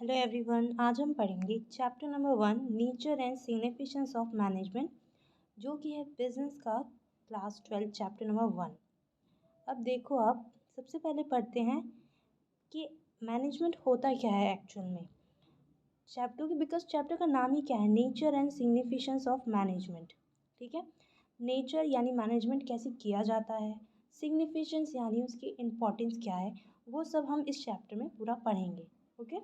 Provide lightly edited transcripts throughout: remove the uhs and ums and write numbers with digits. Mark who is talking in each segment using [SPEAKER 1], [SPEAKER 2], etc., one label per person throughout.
[SPEAKER 1] Hello everyone, आज हम पढ़ेंगे chapter number 1 nature and significance of management, जो कि है बिजनेस का क्लास 12 चैप्टर नंबर 1। अब देखो, आप सबसे पहले पढ़ते हैं कि मैनेजमेंट होता क्या है एक्चुअल में चैप्टर की, बिकॉज चैप्टर का नाम ही क्या है, nature and significance of management. ठीक है, नेचर यानी मैनेजमेंट कैसे किया जाता है, सिग्निफिकेंस यानी उसकी इम्पोर्टेंस क्या है, वो सब हम इस चैप्टर में पूरा पढ़ेंगे। ओके,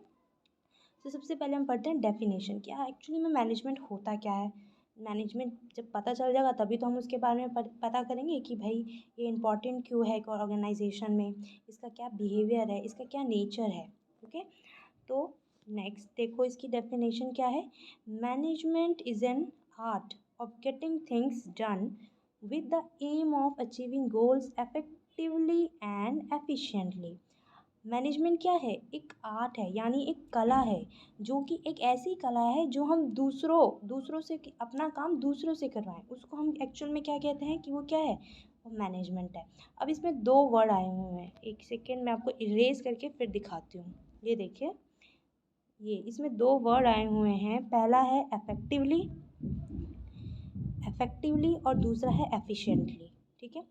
[SPEAKER 1] तो सबसे पहले हम पढ़ते हैं डेफिनेशन, क्या एक्चुअली में मैनेजमेंट होता क्या है। मैनेजमेंट जब पता चल जाएगा तभी तो हम उसके बारे में पता करेंगे कि भाई ये इम्पोर्टेंट क्यों है एक ऑर्गेनाइजेशन में, इसका क्या बिहेवियर है, इसका क्या नेचर है। ओके, तो नेक्स्ट देखो इसकी डेफिनेशन क्या है। Management is an art of getting things done with the aim of achieving goals effectively and efficiently। Management क्या है, एक आर्ट है यानी एक कला है, जो कि एक ऐसी कला है जो हम दूसरों से अपना काम दूसरों से करवाएं, उसको हम एक्चुअल में क्या कहते हैं कि वो क्या है, वो मैनेजमेंट है। अब इसमें दो वर्ड आए हुए हैं, एक सेकेंड मैं आपको इरेज करके फिर दिखाती हूँ। ये देखिए, ये इसमें दो वर्ड आए हुए हैं, पहला है इफेक्टिवली और दूसरा है एफिशिएंटली। ठीक है,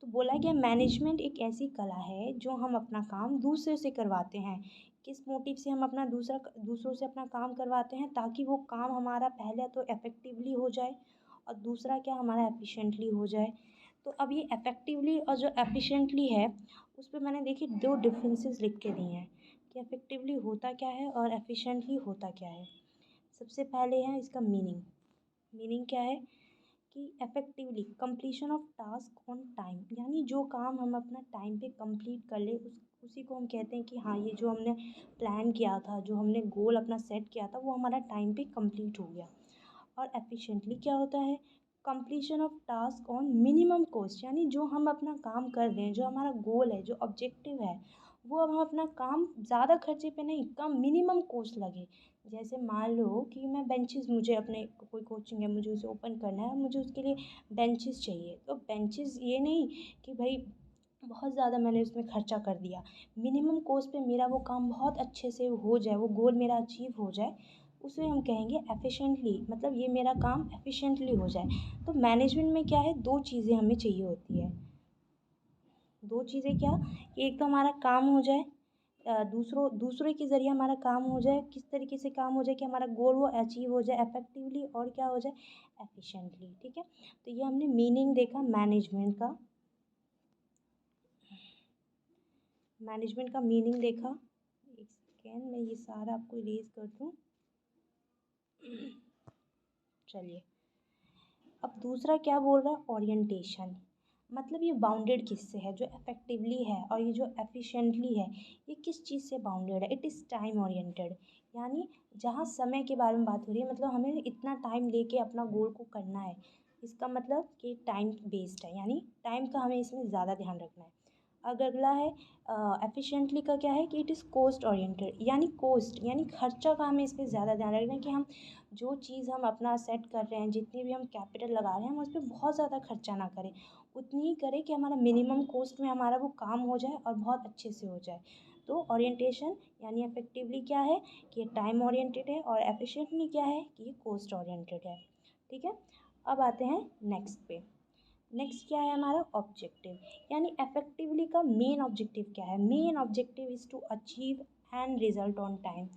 [SPEAKER 1] तो बोला गया मैनेजमेंट एक ऐसी कला है जो हम अपना काम दूसरे से करवाते हैं। किस मोटिव से हम अपना दूसरों से अपना काम करवाते हैं, ताकि वो काम हमारा पहले तो इफेक्टिवली हो जाए और दूसरा क्या हमारा एफिशिएंटली हो जाए। तो अब ये इफेक्टिवली और जो एफिशिएंटली है, उस पर मैंने देखिए दो डिफरेंसेस लिख के दिए हैं कि इफेक्टिवली होता क्या है और एफिशिएंटली होता क्या है। सबसे पहले है इसका मीनिंग। मीनिंग क्या है कि effectively completion of task on time, यानी जो काम हम अपना टाइम पे कंप्लीट कर ले उसी को हम कहते हैं कि हाँ, ये जो हमने प्लान किया था, जो हमने गोल अपना सेट किया था, वो हमारा टाइम पे कंप्लीट हो गया। और एफिशिएंटली क्या होता है, completion of task on minimum cost, यानी जो हम अपना काम कर रहे हैं, जो हमारा गोल है, जो ऑब्जेक्टिव है, वो अब हम अपना काम ज़्यादा खर्चे पे नहीं, कम मिनिमम कॉस्ट लगे। जैसे मान लो कि मैं बेंचेस, मुझे अपने कोई कोचिंग है, मुझे उसे ओपन करना है, मुझे उसके लिए बेंचेस चाहिए। तो बेंचेस ये नहीं कि भाई बहुत ज़्यादा मैंने उसमें खर्चा कर दिया, मिनिमम कॉस्ट पे मेरा वो काम बहुत अच्छे से हो जाए, वो गोल मेरा अचीव हो जाए, उसे हम कहेंगे एफिशिएंटली, मतलब ये मेरा काम एफिशिएंटली हो जाए। तो मैनेजमेंट में क्या है, दो चीज़ें हमें चाहिए होती है। दो चीज़ें क्या, कि एक तो हमारा काम हो जाए, दूसरे के ज़रिए हमारा काम हो जाए, किस तरीके से काम हो जाए कि हमारा गोल वो अचीव हो जाए इफेक्टिवली, और क्या हो जाए, एफिशिएंटली। ठीक है, तो ये हमने मीनिंग देखा मैनेजमेंट का, मीनिंग देखा। एक सेकेंड, मैं ये सारा आपको इरेज कर दूँ। चलिए, अब दूसरा क्या बोल रहा है, ओरिएंटेशन, मतलब ये बाउंडेड किससे है, जो इफेक्टिवली है और ये जो एफिशिएंटली है, ये किस चीज़ से बाउंडेड है। इट इज़ टाइम ओरिएंटेड, यानी जहाँ समय के बारे में बात हो रही है, मतलब हमें इतना टाइम लेके अपना गोल को करना है, इसका मतलब कि टाइम बेस्ड है, यानी टाइम का हमें इसमें ज़्यादा ध्यान रखना है। अगला है एफिशिएंटली का, क्या है कि इट इज़ कॉस्ट ओरिएंटेड, यानी कॉस्ट यानी खर्चा का हमें इस पर ज़्यादा ध्यान रखना है, कि हम जो चीज़ हम अपना सेट कर रहे हैं, जितनी भी हम कैपिटल लगा रहे हैं, हम उस पर बहुत ज़्यादा खर्चा ना करें, उतनी ही करें कि हमारा मिनिमम कॉस्ट में हमारा वो काम हो जाए और बहुत अच्छे से हो जाए। तो ओरिएंटेशन यानी इफेक्टिवली क्या है कि ये टाइम ओरिएंटेड है, और एफिशिएंटली क्या है कि ये कॉस्ट ओरिएंटेड है। ठीक है, अब आते हैं नेक्स्ट पे। नेक्स्ट क्या है हमारा, ऑब्जेक्टिव, यानी इफेक्टिवली का मेन ऑब्जेक्टिव क्या है। Main objective is to achieve end result on time.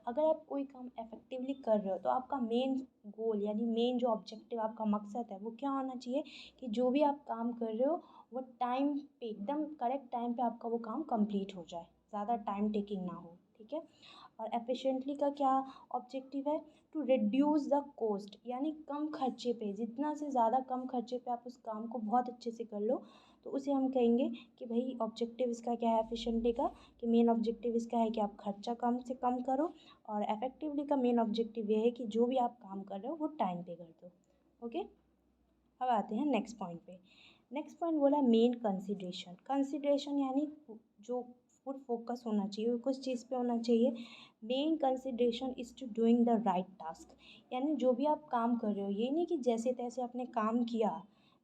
[SPEAKER 1] अगर आप कोई काम इफेक्टिवली कर रहे हो, तो आपका मेन गोल यानी मेन जो ऑब्जेक्टिव, आपका मकसद है, वो क्या होना चाहिए कि जो भी आप काम कर रहे हो, वो टाइम पे एकदम करेक्ट टाइम पे आपका वो काम कंप्लीट हो जाए, ज़्यादा टाइम टेकिंग ना हो। ठीक है, और एफिशिएंटली का क्या ऑब्जेक्टिव है, टू रिड्यूस द कॉस्ट, यानी कम खर्चे पे, जितना से ज़्यादा कम खर्चे पे आप उस काम को बहुत अच्छे से कर लो, तो उसे हम कहेंगे कि भाई ऑब्जेक्टिव इसका क्या है एफिशिएंटली का, कि मेन ऑब्जेक्टिव इसका है कि आप खर्चा कम से कम करो, और इफेक्टिवली का मेन ऑब्जेक्टिव ये है कि जो भी आप काम कर रहे हो वो टाइम पे कर दो। ओके, अब आते हैं नेक्स्ट पॉइंट पे। नेक्स्ट पॉइंट बोला मेन कंसिडरेशन। कंसिडरेशन यानी जो फुल फोकस होना चाहिए, वो कुछ चीज़ पे होना चाहिए। Main consideration is to doing the right task, यानी जो भी आप काम कर रहे हो, ये नहीं कि जैसे तैसे आपने काम किया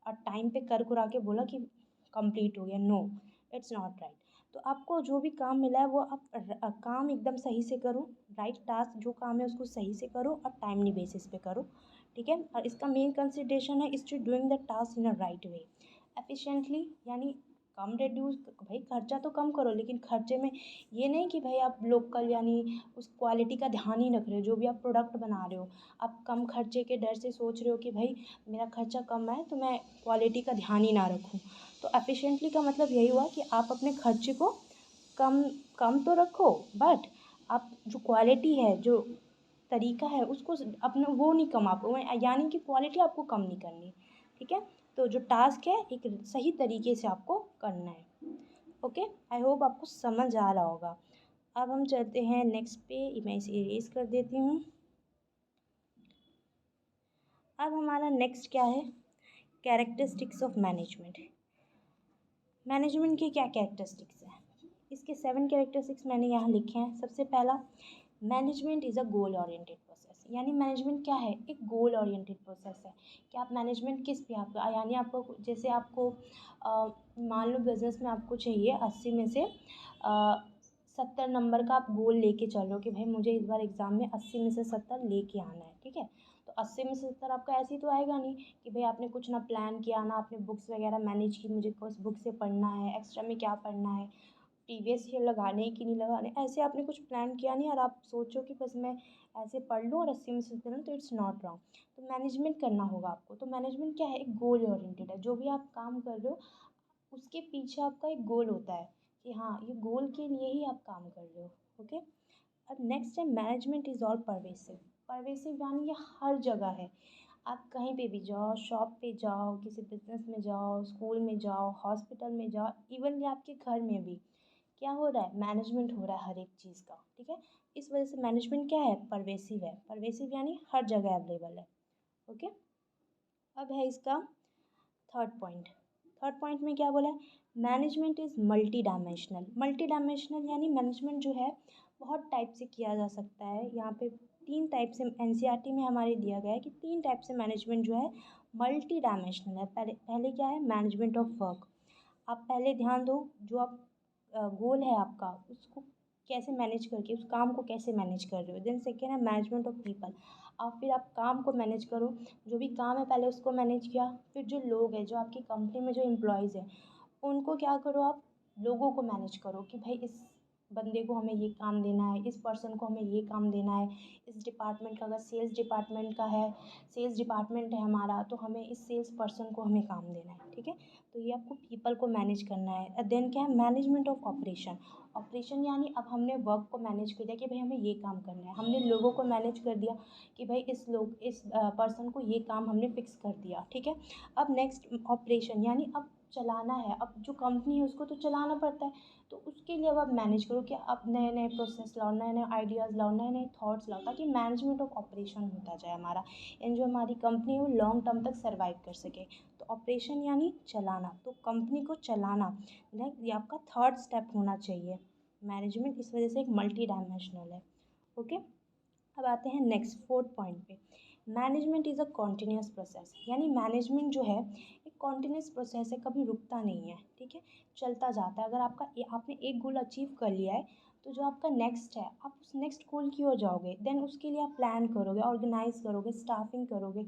[SPEAKER 1] और टाइम पे कर कुरा के बोला कि कंप्लीट हो गया, नो, इट्स नॉट राइट। तो आपको जो भी काम मिला है वो आप काम एकदम सही से करो, राइट टास्क जो काम है उसको सही से करो और टाइमली बेसिस पे करो, ठीक है। और इसका मेन कंसिडरेशन है is to doing the task in a right way efficiently, यानी कम रिड्यूस, भाई खर्चा तो कम करो लेकिन खर्चे में ये नहीं कि भाई आप लोकल यानी उस क्वालिटी का ध्यान ही रख रहे हो। जो भी आप प्रोडक्ट बना रहे हो आप कम खर्चे के डर से सोच रहे हो कि भाई मेरा खर्चा कम है तो मैं क्वालिटी का ध्यान ही ना रखूँ। तो एफिशिएंटली का मतलब यही हुआ कि आप अपने खर्चे को कम कम तो रखो, बट आप जो क्वालिटी है, जो तरीका है उसको अपना वो नहीं कम आपको, यानी कि क्वालिटी आपको कम नहीं करनी, ठीक है। तो जो टास्क है एक सही तरीके से आपको करना है। ओके, आई होप आपको समझ आ रहा होगा। अब हम चलते हैं नेक्स्ट पे, मैं इसे इरेज कर देती हूँ। अब हमारा नेक्स्ट क्या है, कैरेक्टरिस्टिक्स ऑफ मैनेजमेंट। मैनेजमेंट के क्या कैरेक्टरिस्टिक्स हैं, इसके 7 कैरेक्टरिस्टिक्स मैंने यहाँ लिखे हैं। सबसे पहला, management is a goal oriented process, यानी मैनेजमेंट क्या है, एक गोल ओरिएंटेड प्रोसेस है कि आप मैनेजमेंट किस पे आप, यानी आपको जैसे आपको मान लो बिजनेस में आपको चाहिए 80 में से 70 नंबर का आप गोल लेके चल रहे हो कि भाई मुझे इस बार एग्ज़ाम में 80 में से 70 लेके आना है, ठीक है। तो 80 में से 70 आपका ऐसे ही तो आएगा नहीं कि भाई आपने कुछ ना प्लान किया, ना आपने बुक्स वगैरह मैनेज की, मुझे उस बुक से पढ़ना है, एक्स्ट्रा में क्या पढ़ना है, प्रीवियस ईयर लगाने कि नहीं लगाने, ऐसे आपने कुछ प्लान किया नहीं और आप सोचो कि बस मैं ऐसे पढ़ लूँ और 80 में से 70, तो इट्स नॉट रॉन्ग। तो मैनेजमेंट करना होगा आपको। तो मैनेजमेंट क्या है, एक गोल ओरिएंटेड है। जो भी आप काम कर रहे हो उसके पीछे आपका एक गोल होता है कि हाँ ये गोल के लिए ही आप काम कर रहे हो। ओके, अब नेक्स्ट है management is all pervasive. Pervasive यानी ये हर जगह है, आप कहीं पे भी जाओ, शॉप पे जाओ, किसी बिजनेस में जाओ, स्कूल में जाओ, हॉस्पिटल में जाओ, इवन कि आपके घर में भी क्या हो रहा है, मैनेजमेंट हो रहा है हर एक चीज़ का, ठीक है। इस वजह से मैनेजमेंट क्या है, परवेसिव है। परवेसिव यानी हर जगह अवेलेबल है। ओके, अब है इसका थर्ड पॉइंट। थर्ड पॉइंट में क्या बोला है, management is multi dimensional. Multi dimensional यानी मैनेजमेंट जो है बहुत टाइप से किया जा सकता है। यहाँ पे 3 टाइप से एनसीईआरटी में हमारे दिया गया है कि 3 टाइप से मैनेजमेंट जो है मल्टी डायमेंशनल है। पहले पहले क्या है, मैनेजमेंट ऑफ वर्क। आप पहले ध्यान दो, जो आप गोल है आपका उसको कैसे मैनेज करके उस काम को कैसे मैनेज कर रहे हो। देन सेकेंड है मैनेजमेंट ऑफ पीपल। आप फिर आप काम को मैनेज करो, जो भी काम है पहले उसको मैनेज किया। फिर जो लोग हैं, जो आपकी कंपनी में जो एम्प्लॉयज़ हैं, उनको क्या करो, आप लोगों को मैनेज करो कि भाई इस बंदे को हमें ये काम देना है, इस पर्सन को हमें ये काम देना है। इस डिपार्टमेंट का, अगर सेल्स डिपार्टमेंट का है, सेल्स डिपार्टमेंट है हमारा, तो हमें इस सेल्स पर्सन को हमें काम देना है, ठीक है। तो ये आपको पीपल को मैनेज करना है। देन क्या है, मैनेजमेंट ऑफ ऑपरेशन। ऑपरेशन यानी अब हमने वर्क को मैनेज कर दिया कि भाई हमें ये काम करना है, हमने लोगों को मैनेज कर दिया कि भाई इस पर्सन को ये काम हमने फिक्स कर दिया, ठीक है। अब नेक्स्ट ऑपरेशन यानी अब चलाना है, अब जो कंपनी है उसको तो चलाना पड़ता है। तो उसके लिए अब आप मैनेज करो कि आप नए नए प्रोसेस लाओ, नए नए आइडियाज़ लाओ, नए नए थॉट्स लाओ, ताकि मैनेजमेंट ऑफ ऑपरेशन होता जाए हमारा, एंड जो हमारी कंपनी है वो लॉन्ग टर्म तक सर्वाइव कर सके। तो ऑपरेशन यानी चलाना, तो कंपनी को चलाना ये आपका थर्ड स्टेप होना चाहिए। मैनेजमेंट इस वजह से एक मल्टी डायमेंशनल है। ओके, अब आते हैं नेक्स्ट फोर्थ पॉइंट पे। Management is a continuous process, यानी मैनेजमेंट जो है एक कॉन्टिन्यूस प्रोसेस है, कभी रुकता नहीं है, ठीक है, चलता जाता है। अगर आपने एक गोल अचीव कर लिया है तो जो आपका नेक्स्ट है आप उस नेक्स्ट गोल की ओर जाओगे। देन उसके लिए आप प्लान करोगे, ऑर्गेनाइज करोगे, स्टाफिंग करोगे,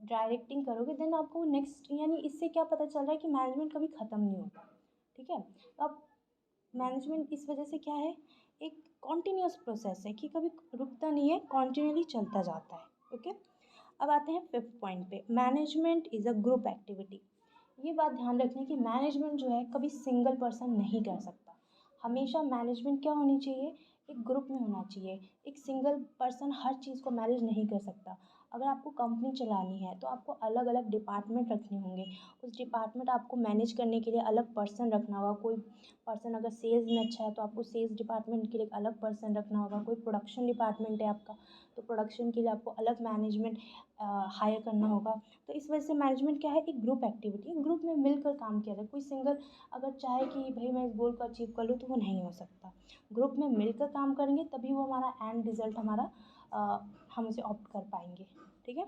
[SPEAKER 1] डायरेक्टिंग करोगे। देन आपको नेक्स्ट, यानी इससे क्या पता चल रहा है कि मैनेजमेंट कभी ख़त्म नहीं होता, ठीक है। तो अब मैनेजमेंट इस वजह से क्या है, एक कॉन्टिन्यूस प्रोसेस है कि कभी रुकता नहीं है, कॉन्टिन्यूली चलता जाता है। ओके, अब आते हैं फिफ्थ पॉइंट पे। Management is a group activity. ये बात ध्यान रखने की मैनेजमेंट जो है कभी सिंगल पर्सन नहीं कर सकता। हमेशा मैनेजमेंट क्या होनी चाहिए, एक ग्रुप में होना चाहिए। एक सिंगल पर्सन हर चीज़ को मैनेज नहीं कर सकता। अगर आपको कंपनी चलानी है तो आपको अलग अलग डिपार्टमेंट रखने होंगे। उस डिपार्टमेंट आपको मैनेज करने के लिए अलग पर्सन रखना होगा। कोई पर्सन अगर सेल्स में अच्छा है तो आपको सेल्स डिपार्टमेंट के लिए एक अलग पर्सन रखना होगा। कोई प्रोडक्शन डिपार्टमेंट है आपका, तो प्रोडक्शन के लिए आपको अलग मैनेजमेंट हायर करना होगा। तो इस वजह से मैनेजमेंट क्या है, एक ग्रुप एक्टिविटी, ग्रुप में मिलकर काम किया जाए। कोई सिंगल अगर चाहे कि भाई मैं इस गोल को अचीव कर लूँ तो वो नहीं हो सकता। ग्रुप में मिलकर काम करेंगे तभी वो हमारा एंड रिजल्ट हमारा हम उसे ऑप्ट कर पाएंगे, ठीक है।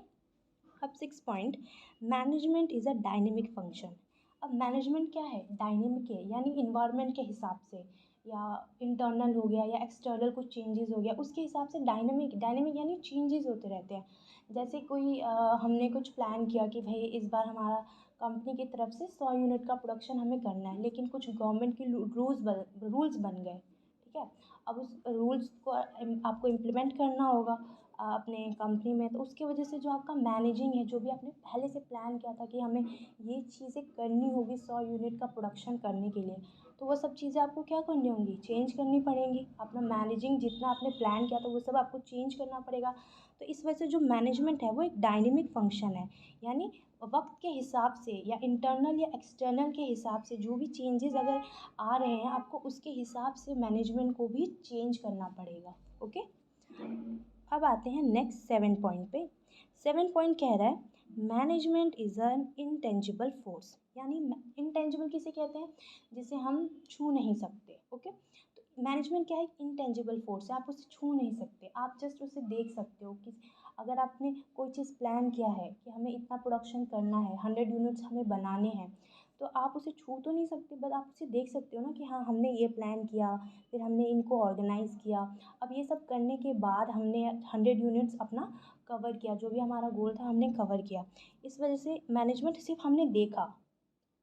[SPEAKER 1] अब six point, management is a dynamic function. अब मैनेजमेंट क्या है, डायनेमिक है, यानी इन्वायरमेंट के हिसाब से, या इंटरनल हो गया या एक्सटर्नल कुछ चेंजेस हो गया, उसके हिसाब से डायनेमिक डायनेमिक यानी चेंजेस होते रहते हैं। जैसे कोई हमने कुछ प्लान किया कि भाई इस बार हमारा कंपनी की तरफ से 100 यूनिट का प्रोडक्शन हमें करना है, लेकिन कुछ गवर्नमेंट के रूल्स बन गए, ठीक है। अब उस रूल्स को आपको इम्प्लीमेंट करना होगा अपने कंपनी में, तो उसकी वजह से जो आपका मैनेजिंग है, जो भी आपने पहले से प्लान किया था कि हमें ये चीज़ें करनी होगी 100 यूनिट का प्रोडक्शन करने के लिए, तो वो सब चीज़ें आपको क्या करनी होंगी, चेंज करनी पड़ेंगी। अपना मैनेजिंग जितना आपने प्लान किया था वो सब आपको चेंज करना पड़ेगा। तो इस वजह से जो मैनेजमेंट है वो एक डायनेमिक फंक्शन है, यानी वक्त के हिसाब से या इंटरनल या एक्सटर्नल के हिसाब से जो भी चेंजेस अगर आ रहे हैं, आपको उसके हिसाब से मैनेजमेंट को भी चेंज करना पड़ेगा। ओके, अब आते हैं नेक्स्ट 7 पॉइंट पे। 7 पॉइंट कह रहा है management is an intangible force, यानी इंटेंजिबल किसे कहते हैं, जिसे हम छू नहीं सकते। ओके, तो मैनेजमेंट क्या है, इंटेंजिबल फोर्स है, आप उसे छू नहीं सकते, आप जस्ट उसे देख सकते हो कि अगर आपने कोई चीज़ प्लान किया है कि हमें इतना प्रोडक्शन करना है, 100 यूनिट्स हमें बनाने हैं, तो आप उसे छू तो नहीं सकते, बट आप उसे देख सकते हो ना कि हाँ हमने ये प्लान किया, फिर हमने इनको ऑर्गेनाइज़ किया, अब ये सब करने के बाद हमने 100 यूनिट्स अपना कवर किया, जो भी हमारा गोल था हमने कवर किया। इस वजह से मैनेजमेंट सिर्फ हमने देखा,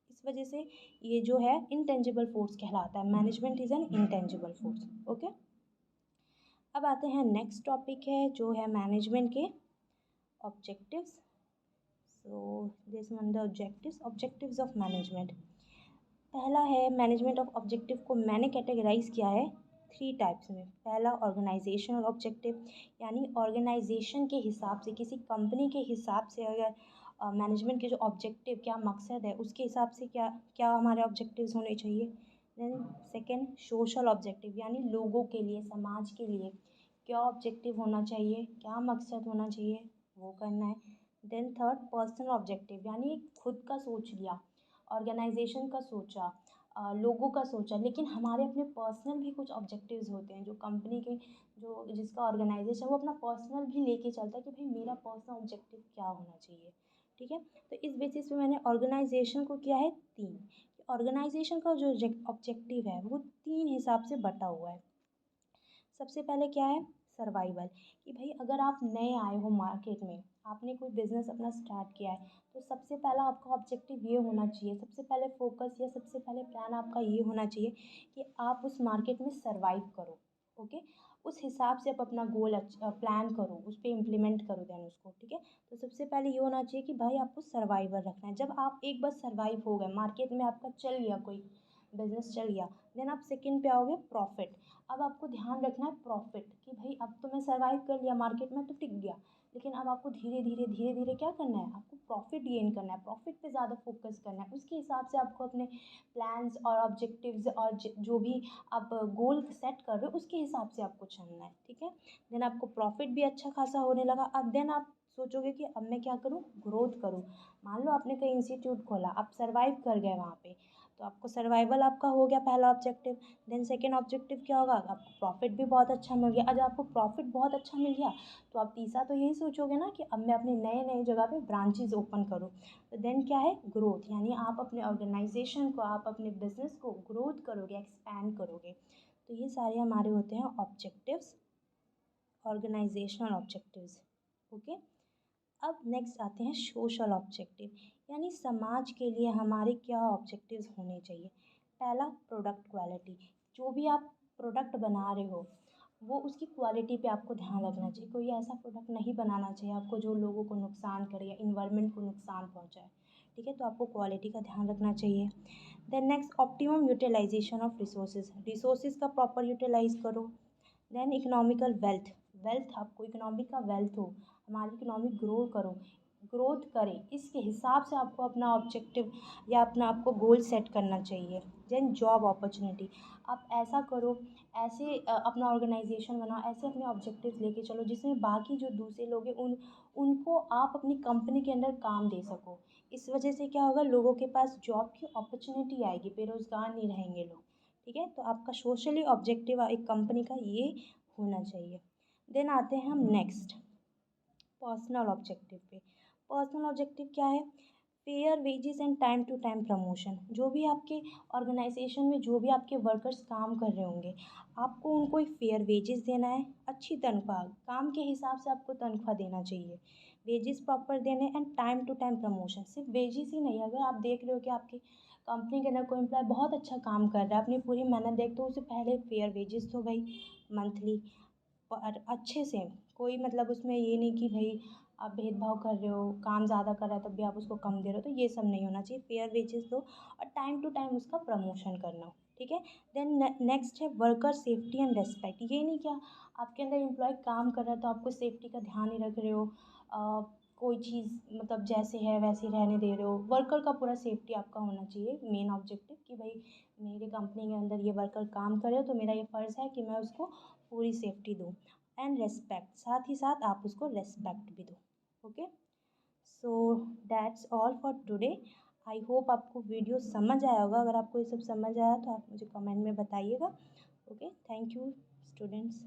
[SPEAKER 1] इस वजह से ये जो है इंटेंजिबल फोर्स कहलाता है। Management is an intangible force. Okay, अब आते हैं नेक्स्ट टॉपिक है जो है मैनेजमेंट के objectives. So this one the objectives of management. पहला है मैनेजमेंट ऑफ ऑब्जेक्टिव को मैंने कैटेगराइज किया है 3 टाइप्स में। पहला ऑर्गेनाइजेशनल ऑब्जेक्टिव, यानी ऑर्गेनाइजेशन के हिसाब से, किसी कंपनी के हिसाब से अगर मैनेजमेंट के जो ऑब्जेक्टिव क्या मकसद है उसके हिसाब से क्या क्या हमारे ऑब्जेक्टिव्स होने चाहिए। देन सेकेंड सोशल ऑब्जेक्टिव, यानी लोगों के लिए, समाज के लिए क्या ऑब्जेक्टिव होना चाहिए, क्या मकसद होना चाहिए, वो करना है। देन थर्ड पर्सनल ऑब्जेक्टिव, यानी खुद का सोच लिया, ऑर्गेनाइजेशन का सोचा, लोगों का सोचा, लेकिन हमारे अपने पर्सनल भी कुछ ऑब्जेक्टिव्स होते हैं जो कंपनी के, जो जिसका ऑर्गेनाइजेशन वो अपना पर्सनल भी लेके चलता है कि भाई मेरा पर्सनल ऑब्जेक्टिव क्या होना चाहिए। ठीक है, तो इस बेसिस पे मैंने ऑर्गेनाइजेशन को किया है 3। ऑर्गेनाइजेशन का जो ऑब्जेक्टिव है वो 3 हिसाब से बटा हुआ है। सबसे पहले क्या है, सर्वाइवल, कि भाई अगर आप नए आए हो मार्केट में, आपने कोई बिज़नेस अपना स्टार्ट किया है, तो सबसे पहला आपका ऑब्जेक्टिव ये होना चाहिए, सबसे पहले फोकस या सबसे पहले प्लान आपका ये होना चाहिए कि आप उस मार्केट में सर्वाइव करो। ओके, उस हिसाब से आप अपना गोल प्लान करो, उस पर इम्प्लीमेंट करो देन उसको। ठीक है, तो सबसे पहले ये होना चाहिए कि भाई आपको सर्वाइवर रखना है। जब आप एक बार सर्वाइव हो गए, मार्केट में आपका चल गया, कोई बिजनेस चल गया, देन आप सेकंड पे आओगे प्रॉफिट। अब आपको ध्यान रखना है प्रॉफिट, कि भाई अब तो मैं सर्वाइव कर लिया मार्केट में तो टिक गया, लेकिन अब आपको धीरे धीरे क्या करना है, आपको प्रॉफिट गेन करना है, प्रॉफिट पे ज़्यादा फोकस करना है। उसके हिसाब से आपको अपने प्लान्स और ऑब्जेक्टिव्स और जो भी आप गोल सेट कर रहे हो उसके हिसाब से आपको चलना है। ठीक है, देन आपको प्रॉफिट भी अच्छा खासा होने लगा, अब देन आप सोचोगे कि अब मैं क्या करूँ, ग्रोथ करूँ। मान लो आपने कहीं इंस्टीट्यूट खोला, आप सर्वाइव कर गए वहाँ पे, तो आपको सर्वाइवल आपका हो गया पहला ऑब्जेक्टिव। देन सेकेंड ऑब्जेक्टिव क्या होगा, आपको प्रॉफिट भी बहुत अच्छा मिल गया। अगर आपको प्रॉफिट बहुत अच्छा मिल गया तो आप तीसरा तो यही सोचोगे ना कि अब मैं अपने नए नए जगह पे ब्रांचेज ओपन करूँ। तो देन क्या है, ग्रोथ, यानी आप अपने ऑर्गेनाइजेशन को, आप अपने बिजनेस को ग्रोथ करोगे, एक्सपैंड करोगे। तो ये सारे हमारे होते हैं ऑब्जेक्टिव्स, ऑर्गेनाइजेशनल ऑब्जेक्टिव्स। ओके, अब नेक्स्ट आते हैं सोशल ऑब्जेक्टिव, यानी समाज के लिए हमारे क्या ऑब्जेक्टिव्स होने चाहिए। पहला प्रोडक्ट क्वालिटी, जो भी आप प्रोडक्ट बना रहे हो वो उसकी क्वालिटी पे आपको ध्यान रखना चाहिए। कोई ऐसा प्रोडक्ट नहीं बनाना चाहिए आपको जो लोगों को नुकसान करे या इन्वायरमेंट को नुकसान पहुंचाए। ठीक है, तो आपको क्वालिटी का ध्यान रखना चाहिए। Then next optimum utilization of resources का प्रॉपर यूटिलाइज करो। देन इकोनॉमिकल वेल्थ, आपको इकोनॉमी का वेल्थ हो, हमारी इकोनॉमी ग्रोथ करे, इसके हिसाब से आपको अपना ऑब्जेक्टिव या अपना आपको गोल सेट करना चाहिए। देन जॉब अपॉर्चुनिटी, आप ऐसा करो, ऐसे अपना ऑर्गेनाइजेशन बनाओ, ऐसे अपने ऑब्जेक्टिव्स लेके चलो जिसमें बाकी जो दूसरे लोग हैं उनको आप अपनी कंपनी के अंदर काम दे सको। इस वजह से क्या होगा, लोगों के पास जॉब की अपॉर्चुनिटी आएगी, बेरोज़गार नहीं रहेंगे लोग। ठीक है, तो आपका सोशली ऑब्जेक्टिव एक कंपनी का ये होना चाहिए। देन आते हैं हम नेक्स्ट पर्सनल ऑब्जेक्टिव पे। पर्सनल ऑब्जेक्टिव क्या है, fair wages and time to time promotion. जो भी आपके ऑर्गेनाइजेशन में जो भी आपके वर्कर्स काम कर रहे होंगे, आपको उनको एक फेयर वेजेस देना है, अच्छी तनख्वाह, काम के हिसाब से आपको तनख्वाह देना चाहिए, वेजेस प्रॉपर देने and time to time promotion. सिर्फ वेजेस ही नहीं, अगर आप देख रहे हो कि आपकी कंपनी के अंदर कोई एम्प्लॉय बहुत अच्छा काम कर रहा है, अपनी पूरी मेहनत देख, तो उसे पहले फेयर वेजेस दो भाई, मंथली और अच्छे से। कोई मतलब उसमें ये नहीं कि भाई आप भेदभाव कर रहे हो, काम ज़्यादा कर रहा है तब भी आप उसको कम दे रहे हो, तो ये सब नहीं होना चाहिए। फेयर वेजेस दो और टाइम टू टाइम उसका प्रमोशन करना, ठीक है। देन नेक्स्ट है वर्कर सेफ्टी एंड रेस्पेक्ट। ये नहीं क्या आपके अंदर एम्प्लॉय काम कर रहा है तो आपको सेफ्टी का ध्यान नहीं रख रहे हो, कोई चीज़ मतलब जैसे है वैसे ही रहने दे रहे हो। वर्कर का पूरा सेफ्टी आपका होना चाहिए मेन ऑब्जेक्टिव, कि भाई मेरी कंपनी के अंदर ये वर्कर काम करे तो मेरा ये फ़र्ज़ है कि मैं उसको पूरी सेफ्टी दूँ। एंड रेस्पेक्ट, साथ ही साथ आप उसको रेस्पेक्ट भी दो। Okay, so that's all for today. I hope आपको वीडियो समझ आया होगा। अगर आपको ये सब समझ आया तो आप मुझे कमेंट में बताइएगा। Okay, thank you students.